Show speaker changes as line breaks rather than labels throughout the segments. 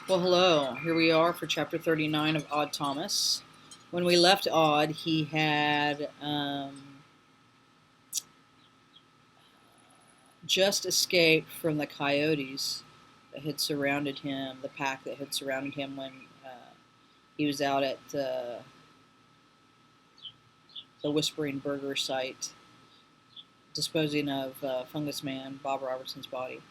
Well, hello. Here we are for chapter 39 of Odd Thomas. When we left Odd, he had just escaped from the coyotes that had surrounded him, the pack that had surrounded him when he was out at the Whispering Burger site disposing of Fungus Man, Bob Robertson's body.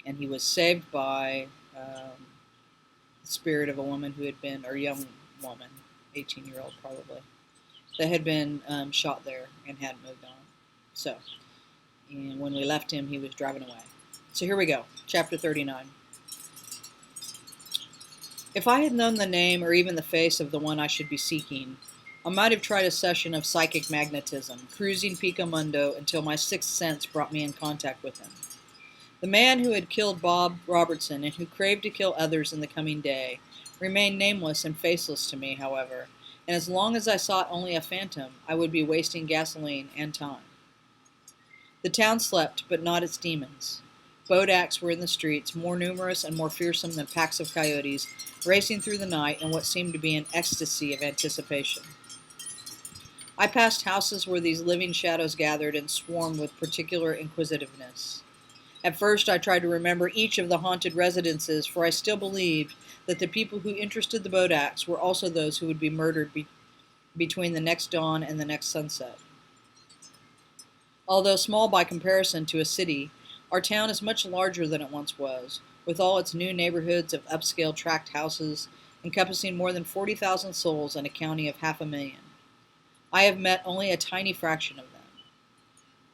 And he was saved by the spirit of a woman who had been, or young woman, 18-year-old probably, that had been shot there and hadn't moved on. So, and when we left him, he was driving away. So here we go, chapter 39. If I had known the name or even the face of the one I should be seeking, I might have tried a session of psychic magnetism, cruising Pico Mundo until my sixth sense brought me in contact with him. The man who had killed Bob Robertson and who craved to kill others in the coming day remained nameless and faceless to me, however, and as long as I sought only a phantom, I would be wasting gasoline and time. The town slept, but not its demons. Bodaks were in the streets, more numerous and more fearsome than packs of coyotes, racing through the night in what seemed to be an ecstasy of anticipation. I passed houses where these living shadows gathered and swarmed with particular inquisitiveness. At first I tried to remember each of the haunted residences, for I still believed that the people who interested the Bodaks were also those who would be murdered between the next dawn and the next sunset. Although small by comparison to a city, our town is much larger than it once was, with all its new neighborhoods of upscale tract houses encompassing more than 40,000 souls in a county of 500,000. I have met only a tiny fraction of them.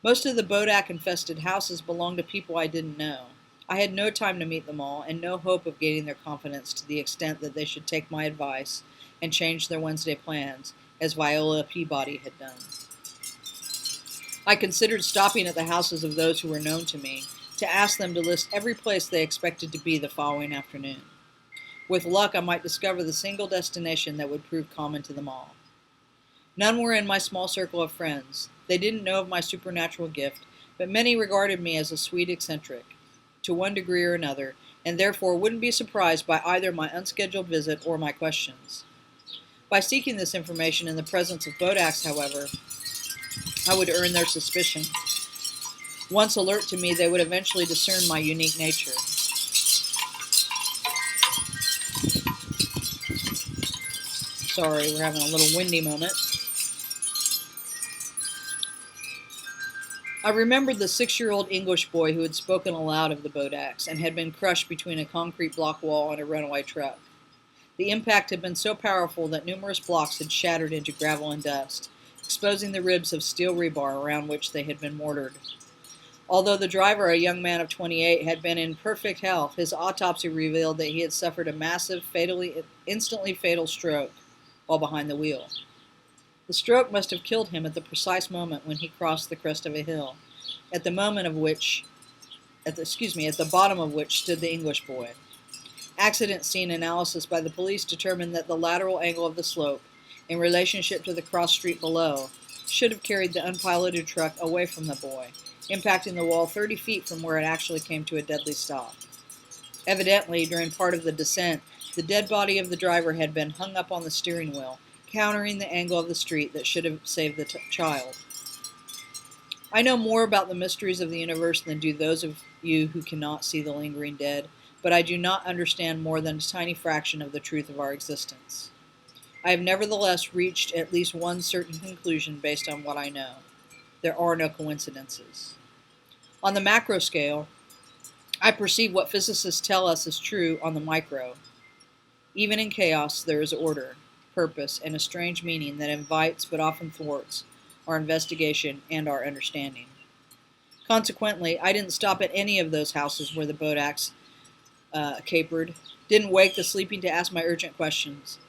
Most of the Bodak-infested houses belonged to people I didn't know. I had no time to meet them all, and no hope of gaining their confidence to the extent that they should take my advice and change their Wednesday plans, as Viola Peabody had done. I considered stopping at the houses of those who were known to me, to ask them to list every place they expected to be the following afternoon. With luck, I might discover the single destination that would prove common to them all. None were in my small circle of friends. They didn't know of my supernatural gift, but many regarded me as a sweet eccentric, to one degree or another, and therefore wouldn't be surprised by either my unscheduled visit or my questions. By seeking this information in the presence of Bodaks, however, I would earn their suspicion. Once alert to me, they would eventually discern my unique nature. Sorry, we're having a little windy moment. I remembered the 6-year-old English boy who had spoken aloud of the Bodaks and had been crushed between a concrete block wall and a runaway truck. The impact had been so powerful that numerous blocks had shattered into gravel and dust, exposing the ribs of steel rebar around which they had been mortared. Although the driver, a young man of 28, had been in perfect health, his autopsy revealed that he had suffered a massive, instantly fatal stroke while behind the wheel. The stroke must have killed him at the precise moment when he crossed the crest of a hill, at the bottom of which stood the English boy. Accident scene analysis by the police determined that the lateral angle of the slope, in relationship to the cross street below, should have carried the unpiloted truck away from the boy, impacting the wall 30 feet from where it actually came to a deadly stop. Evidently, during part of the descent, the dead body of the driver had been hung up on the steering wheel, countering the angle of the street that should have saved the child. I know more about the mysteries of the universe than do those of you who cannot see the lingering dead, but I do not understand more than a tiny fraction of the truth of our existence. I have nevertheless reached at least one certain conclusion based on what I know. There are no coincidences. On the macro scale, I perceive what physicists tell us is true on the micro. Even in chaos, there is order, purpose, and a strange meaning that invites but often thwarts our investigation and our understanding. Consequently, I didn't stop at any of those houses where the Bodaks capered, didn't wake the sleeping to ask my urgent questions.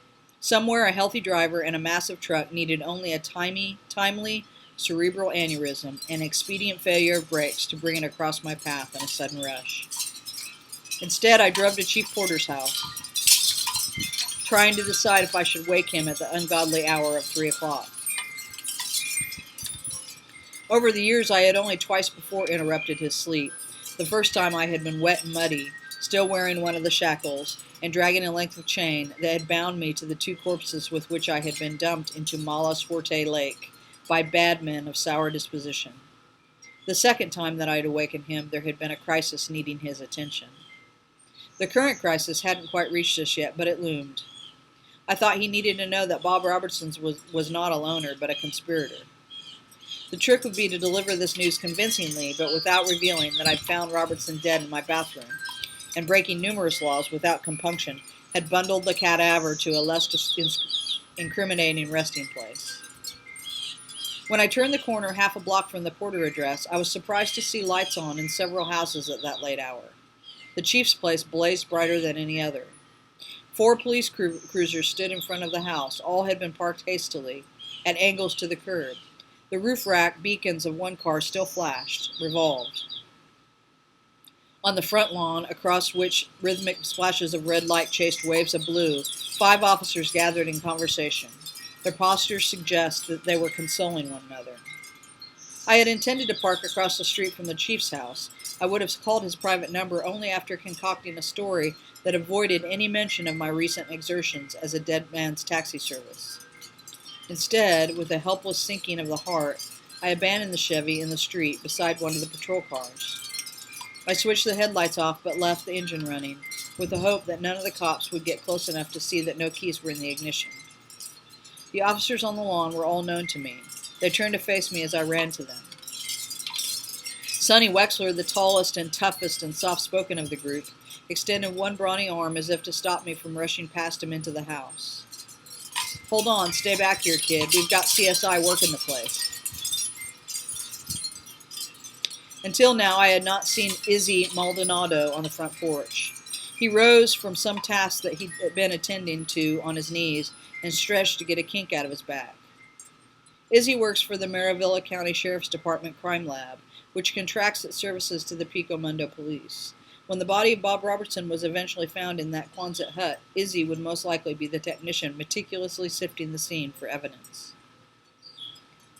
Somewhere a healthy driver and a massive truck needed only a timely cerebral aneurysm and expedient failure of brakes to bring it across my path in a sudden rush. Instead, I drove to Chief Porter's house, trying to decide if I should wake him at the ungodly hour of 3 o'clock. Over the years, I had only twice before interrupted his sleep. The first time I had been wet and muddy, still wearing one of the shackles, and dragging a length of chain that had bound me to the two corpses with which I had been dumped into Mala Suerte Lake by bad men of sour disposition. The second time that I had awakened him, there had been a crisis needing his attention. The current crisis hadn't quite reached us yet, but it loomed. I thought he needed to know that Bob Robertson was not a loner, but a conspirator. The trick would be to deliver this news convincingly, but without revealing that I'd found Robertson dead in my bathroom, and breaking numerous laws without compunction, had bundled the cadaver to a less incriminating resting place. When I turned the corner half a block from the Porter address, I was surprised to see lights on in several houses at that late hour. The chief's place blazed brighter than any other. 4 police cruisers stood in front of the house. All had been parked hastily, at angles to the curb. The roof rack beacons of one car still flashed, revolved. On the front lawn, across which rhythmic splashes of red light chased waves of blue, 5 officers gathered in conversation. Their postures suggest that they were consoling one another. I had intended to park across the street from the chief's house. I would have called his private number only after concocting a story that avoided any mention of my recent exertions as a dead man's taxi service. Instead, with a helpless sinking of the heart, I abandoned the Chevy in the street beside one of the patrol cars. I switched the headlights off but left the engine running, with the hope that none of the cops would get close enough to see that no keys were in the ignition. The officers on the lawn were all known to me. They turned to face me as I ran to them. Sonny Wexler, the tallest and toughest and soft-spoken of the group, extended one brawny arm as if to stop me from rushing past him into the house. "Hold on, stay back here, kid. We've got CSI working the place." Until now, I had not seen Izzy Maldonado on the front porch. He rose from some task that he'd been attending to on his knees and stretched to get a kink out of his back. Izzy works for the Maravilla County Sheriff's Department Crime Lab, which contracts its services to the Pico Mundo police. When the body of Bob Robertson was eventually found in that Quonset hut, Izzy would most likely be the technician meticulously sifting the scene for evidence.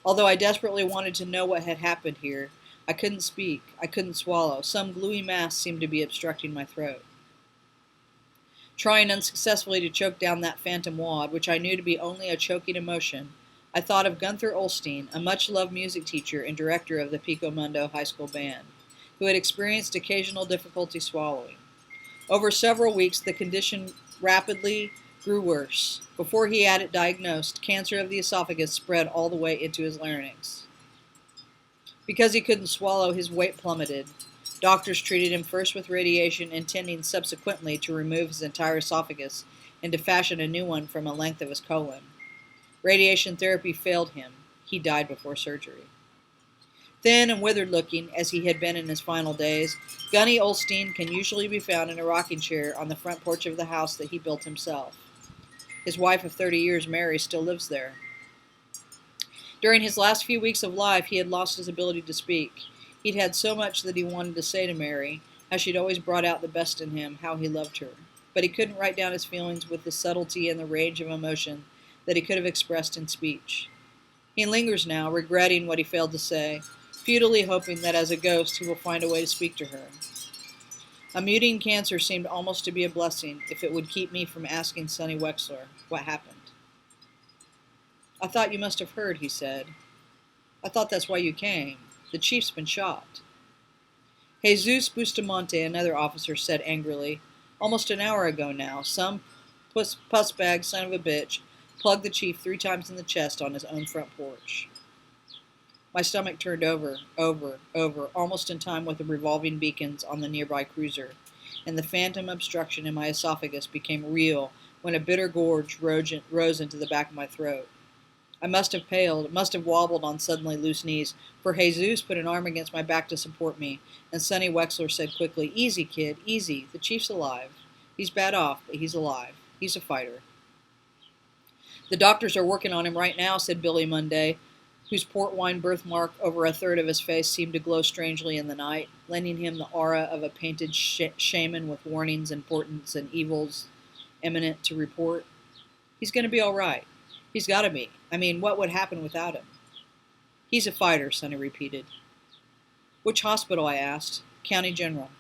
Although I desperately wanted to know what had happened here, I couldn't speak. I couldn't swallow. Some gluey mass seemed to be obstructing my throat. Trying unsuccessfully to choke down that phantom wad, which I knew to be only a choking emotion, I thought of Gunther Olstein, a much-loved music teacher and director of the Pico Mundo High School Band, who had experienced occasional difficulty swallowing. Over several weeks, the condition rapidly grew worse. Before he had it diagnosed, cancer of the esophagus spread all the way into his larynx. Because he couldn't swallow, his weight plummeted. Doctors treated him first with radiation, intending subsequently to remove his entire esophagus and to fashion a new one from the length of his colon. Radiation therapy failed him. He died before surgery. Thin and withered-looking, as he had been in his final days, Gunny Olstein can usually be found in a rocking chair on the front porch of the house that he built himself. His wife of 30 years, Mary, still lives there. During his last few weeks of life, he had lost his ability to speak. He'd had so much that he wanted to say to Mary, how she'd always brought out the best in him, how he loved her. But he couldn't write down his feelings with the subtlety and the range of emotion that he could have expressed in speech. He lingers now, regretting what he failed to say, futilely hoping that as a ghost he will find a way to speak to her. A muting cancer seemed almost to be a blessing if it would keep me from asking Sonny Wexler what happened. "I thought you must have heard," he said. "I thought that's why you came. The chief's been shot." Jesus Bustamante, another officer, said angrily, "Almost an hour ago now, some pussbag son of a bitch plugged the chief 3 times in the chest on his own front porch." My stomach turned over, almost in time with the revolving beacons on the nearby cruiser, and the phantom obstruction in my esophagus became real when a bitter gorge rose into the back of my throat. I must have paled, must have wobbled on suddenly loose knees, for Jesus put an arm against my back to support me, and Sonny Wexler said quickly, "Easy, kid, easy. The chief's alive. He's bad off, but he's alive. He's a fighter." "The doctors are working on him right now," said Billy Monday, whose port wine birthmark over a third of his face seemed to glow strangely in the night, lending him the aura of a painted shaman with warnings and portents and evils imminent to report. "He's going to be all right. He's got to be. I mean, what would happen without him?" "He's a fighter," Sonny repeated. "Which hospital?" I asked. "County General."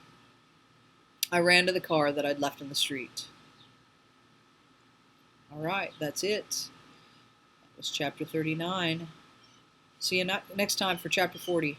I ran to the car that I'd left in the street. All right, that's it. That was chapter 39. See you next time for chapter 40.